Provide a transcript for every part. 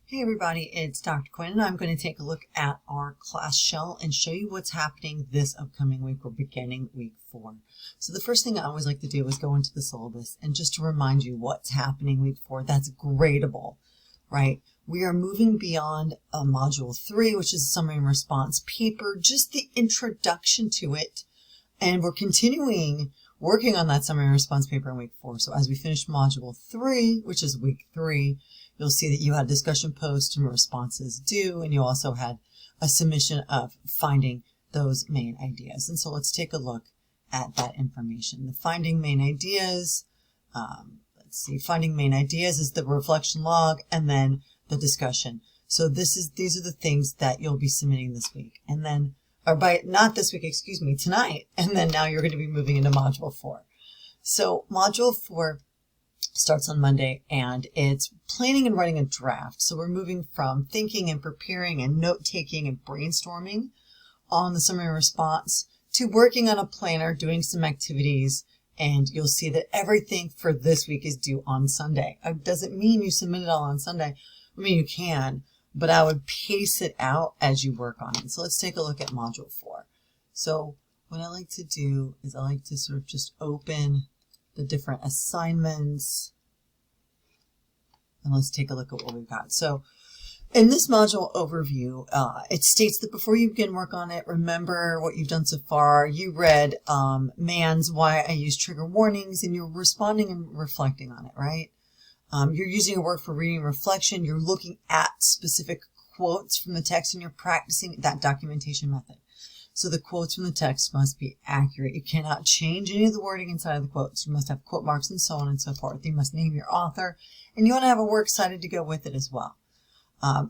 Hey everybody, it's Dr. Quinn, and I'm going to take a look at our class shell and show you what's happening this upcoming week. We're beginning week 4. So the first thing I always like to do is go into the syllabus and just to remind you what's happening week 4. That's gradable, right? We are moving beyond module 3, which is a summary and response paper, just the introduction to it. And we're continuing working on that summary and response paper in week 4. So as we finish module 3, which is week 3, you'll see that you had discussion post and responses due, and you also had a submission of finding those main ideas. And so let's take a look at that information. The finding main ideas, finding main ideas is the reflection log and then the discussion. So these are the things that you'll be submitting this week. And then, not this week, excuse me, tonight. And then now you're going to be moving into module 4. So module 4 starts on Monday, and it's planning and writing a draft. So we're moving from thinking and preparing and note-taking and brainstorming on the summary and response to working on a planner, doing some activities, and you'll see that everything for this week is due on Sunday. It doesn't mean you submit it all on Sunday. I mean, you can, but I would pace it out as you work on it. So let's take a look at module 4. So what I like to do is I like to sort of just open the different assignments. And let's take a look at what we've got. So in this module overview, it states that before you begin work on it, remember what you've done so far. You read Mann's Why I Use Trigger Warnings, and you're responding and reflecting on it, right? You're using a work for reading and reflection. You're looking at specific quotes from the text, and you're practicing that documentation method. So the quotes from the text must be accurate. You cannot change any of the wording inside of the quotes. You must have quote marks and so on and so forth. You must name your author, and you want to have a works cited to go with it as well.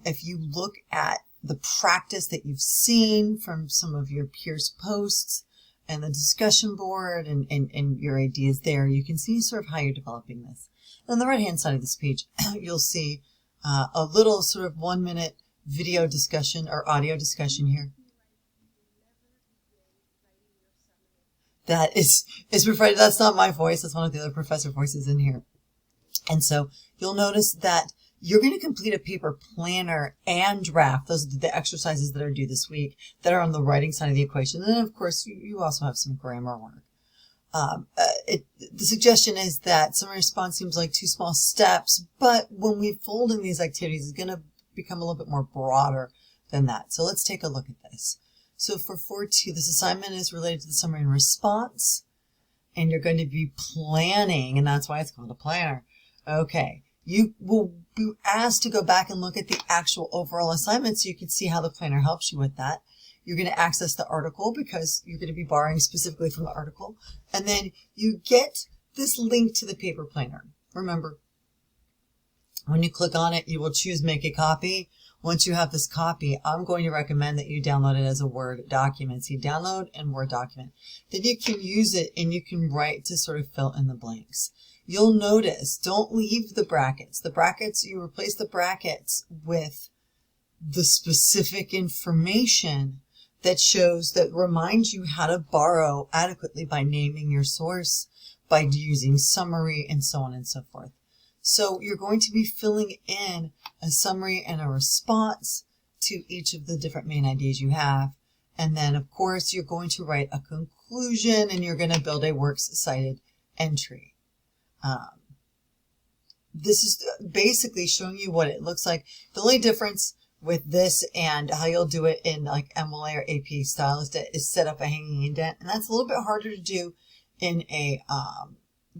If you look at the practice that you've seen from some of your peers' posts and the discussion board and your ideas there, you can see sort of how you're developing this. On the right-hand side of this page, you'll see a little sort of 1-minute video discussion or audio discussion here. That is provided. That's not my voice. That's one of the other professor voices in here. And so you'll notice that you're going to complete a paper planner and draft. Those are the exercises that are due this week that are on the writing side of the equation. And then, of course, you also have some grammar work. The suggestion is that summary response seems like 2 small steps, but when we fold in these activities, it's going to become a little bit more broader than that. So let's take a look at this. So for 4.2, this assignment is related to the summary and response, and you're going to be planning, and that's why it's called a planner. Okay, you will be asked to go back and look at the actual overall assignment so you can see how the planner helps you with that. You're going to access the article because you're going to be borrowing specifically from the article, and then you get this link to the paper planner. Remember, when you click on it, you will choose Make a Copy. Once you have this copy, I'm going to recommend that you download it as a Word document. So you download and Word document. Then you can use it and you can write to sort of fill in the blanks. You'll notice, don't leave the brackets. The brackets, you replace the brackets with the specific information that reminds you how to borrow adequately by naming your source, by using summary, and so on and so forth. So you're going to be filling in a summary and a response to each of the different main ideas you have. And then, of course, you're going to write a conclusion, and you're going to build a works cited entry. This is basically showing you what it looks like. The only difference with this and how you'll do it in like MLA or AP style is set up a hanging indent. And that's a little bit harder to do in a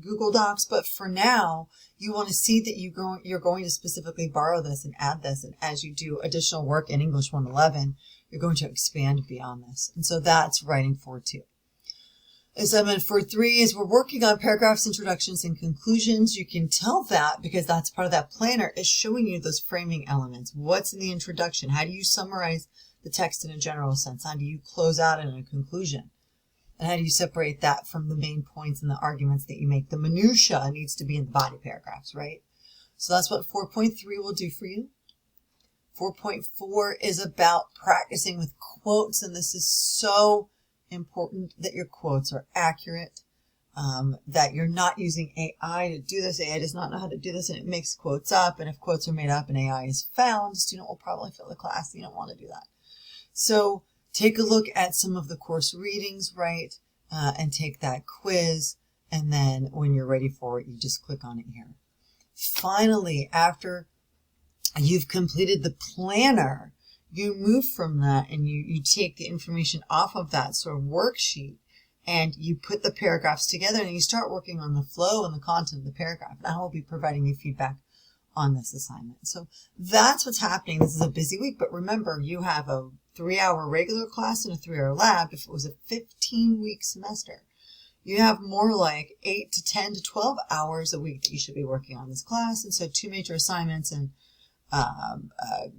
Google Docs, but for now, you want to see that you're going to specifically borrow this and add this, and as you do additional work in English 111, you're going to expand beyond this. And so that's writing 4.2. Assignment 4.3 is we're working on paragraphs, introductions, and conclusions. You can tell that because that's part of that planner is showing you those framing elements. What's in the introduction? How do you summarize the text in a general sense? How do you close out in a conclusion? And how do you separate that from the main points and the arguments that you make? The minutia needs to be in the body paragraphs, right? So that's what 4.3 will do for you. 4.4 is about practicing with quotes, and this is so important that your quotes are accurate. that you're not using AI to do this. AI does not know how to do this, and it makes quotes up. And if quotes are made up and AI is found, the student will probably fail the class. You don't want to do that. So take a look at some of the course readings, right? And take that quiz. And then when you're ready for it, you just click on it here. Finally, after you've completed the planner, you move from that and you take the information off of that sort of worksheet and you put the paragraphs together and you start working on the flow and the content of the paragraph. And I will be providing you feedback on this assignment. So that's what's happening. This is a busy week, but remember, you have a 3-hour regular class and a 3-hour lab. If it was a 15-week semester, you have more like 8 to 10 to 12 hours a week that you should be working on this class. And so 2 major assignments and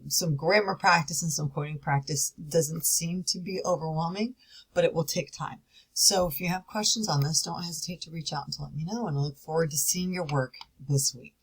some grammar practice and some quoting practice doesn't seem to be overwhelming, but it will take time. So if you have questions on this, don't hesitate to reach out and to let me know, and I look forward to seeing your work this week.